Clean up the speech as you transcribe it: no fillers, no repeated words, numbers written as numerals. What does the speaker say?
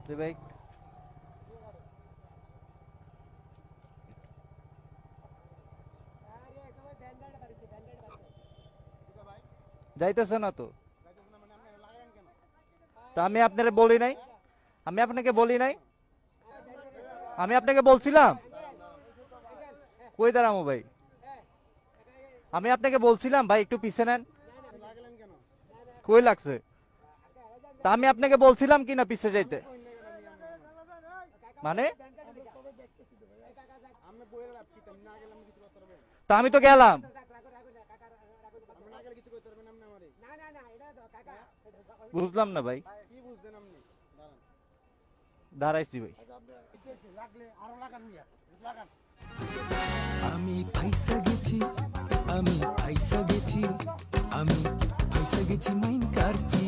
জি ভাই, যাইতেছে না তো। তা আমি আপনারে বলি নাই, আমি আপনাকে বলি নাই, আমি আপনাকে বলছিলাম কই দাঁড়ামো ভাই, আমি আপনাকে বলছিলাম ভাই একটু পিছে নেন। কই লাগছে? তা আমি আপনাকে বলছিলাম কি না পিছে যাইতে, মানে তা আমি তো গেলাম। বুঝলাম না ভাই, দাঁড়াইছি ভাই। আমি ফাইসা গেছি, আমি ফাইসা গেছি, আমি ফাইসা গেছি মাইন কারচি।